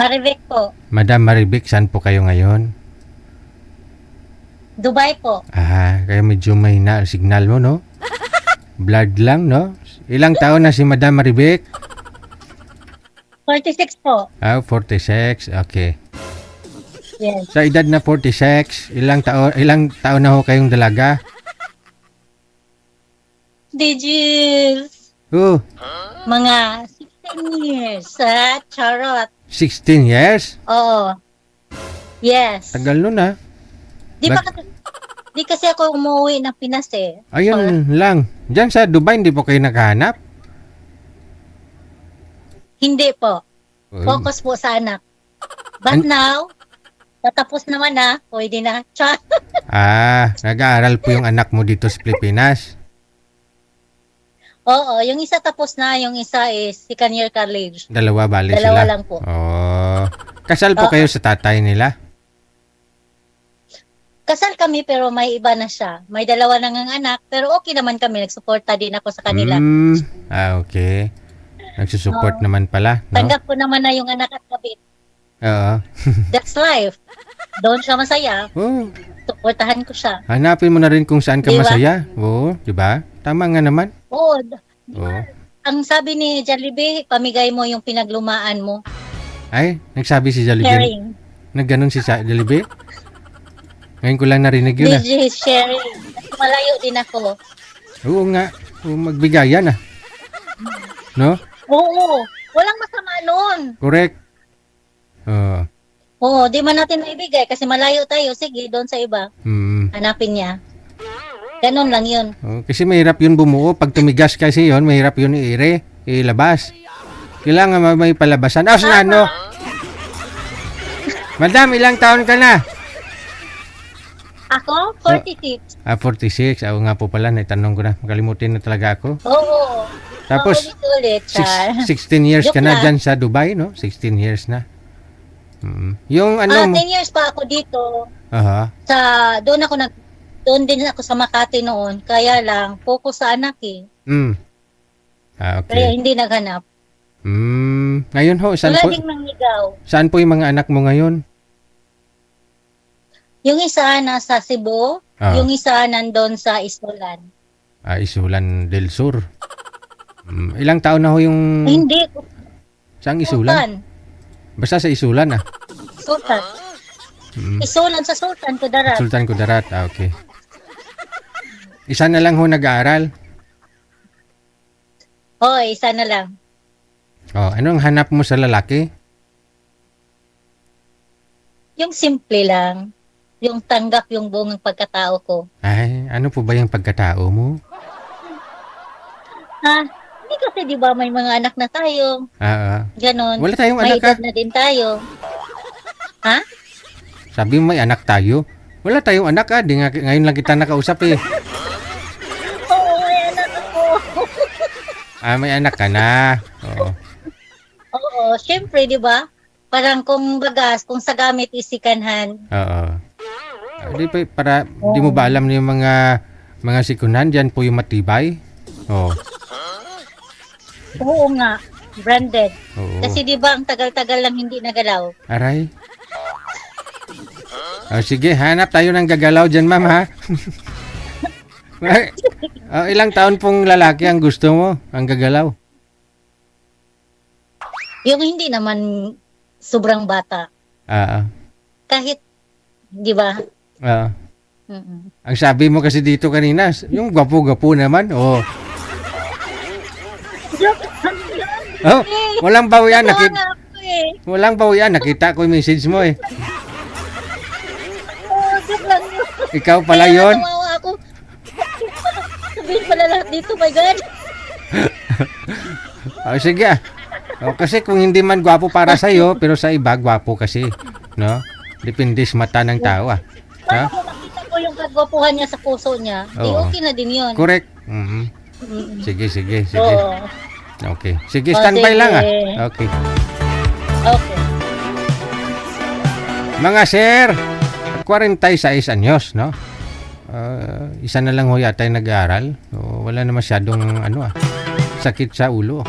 Maribek po. Madam Marivic, saan po kayo ngayon? Dubai po. Kaya medyo may na signal mo, no? Blood lang, no? Ilang taon na si Madam Marivic? 46 po. 46. Okay. Yes. Sa edad na 46, ilang taon na ho kayong dalaga? Digils. Mga 16 years. Charot. 16 years? Oo. Yes. Tagal nun, ha? Di kasi ako umuwi ng Pinas eh. Ayun lang. Diyan sa Dubai, hindi po kayo nakahanap? Hindi po. Focus po sa anak. But now, tatapos naman na. Pwede na. Nag-aaral po yung anak mo dito sa Pilipinas? Oo, yung isa tapos na, yung isa is second year college. Dalawa bali sila? Dalawa lang po. Kasal po kayo sa tatay nila? Kasal kami pero may iba na siya. May dalawa nang anak pero okay naman kami. Nagsuporta din ako sa kanila. Okay. Nagsusupport naman pala, no? Tanggap ko naman na yung anak at kabit. Oo. That's life. Doon siya masaya. Suportahan ko siya. Hanapin mo na rin kung saan ka masaya. Di ba? Tama nga naman. Oo. Ang sabi ni Jollibee, pamigay mo yung pinaglumaan mo. Ay, nagsabi si Jollibee. Sharing. Nagganon si Jollibee? Ngayon ko lang narinig yun. DJ sharing. Malayo din ako. Oo nga. Magbigayan No? Oo. Walang masama nun. Correct. Oo, di man natin maibigay kasi malayo tayo. Sige, doon sa iba. Hanapin niya. Ganon lang yun. Kasi mahirap yun bumuo. Pag tumigas kasi yun, mahirap yun ilabas. Kailangan may palabasan. Ano? Madam, ilang taon ka na? Ako? 46. 46. Ako nga po pala, naitanong ko na. Makalimutin na talaga ako. Oo. Tapos, ulit, 16 years ka na dyan sa Dubai, no? 16 years na. Yung 10 years pa ako dito. Doon din ako sa Makati noon. Kaya lang, focus sa anak eh. Okay. Kaya hindi naghanap. Ngayon ho, saan po yung mga anak mo ngayon? Yung isa nasa Cebu, yung isa nandun sa Isulan. Isulan del Sur. Ilang taon na ho yung... Hindi. Saan Isulan? Basta sa Isulan Sultan. Isulan sa Sultan Kudarat. Sultan Kudarat, okay. Isa na lang ho nag-aaral? Isa na lang. Anong hanap mo sa lalaki? Yung simple lang. Yung tanggap yung buong pagkatao ko. Ay, ano po ba yung pagkatao mo? Hindi kasi di ba may mga anak na tayo. Ganon. Wala tayong may anak edad na din tayo. Sabi mo may anak tayo? Wala tayong anak Di nga, ngayon lang kita nakausap Oo, may anak ako. May anak ka na. Oo, syempre di ba? Parang kung sa gamit isikanhan. Di mo ba alam na yung mga sikunan dyan po yung matibay? Oo nga, branded. Kasi di ba ang tagal-tagal lang hindi nagalaw? Aray. Sige, hanap tayo ng gagalaw dyan, ma'am, ha? Ilang taon pong lalaki ang gusto mo, ang gagalaw? Yung hindi naman sobrang bata. Kahit, di ba? Ang sabi mo kasi dito kanina, yung gwapo-gwapo naman, walang bawian. Walang bawian, nakita ko yung message mo Joke lang yun. Ikaw pala yun? Kaya natawa ako. Sabihin pala lahat dito, my God. Sige kasi kung hindi man gwapo para sa'yo, pero sa iba, gwapo kasi. No? Depende sa mata ng tao. Paano kung makita ko yung kagwapuhan niya sa puso niya, okay na din yun. Correct. Sige. Okay. Sige, standby lang Okay. Mga sir, 46 anyos, no? Isa na lang ho yata yung nag-aaral. Wala na masyadong sakit sa ulo.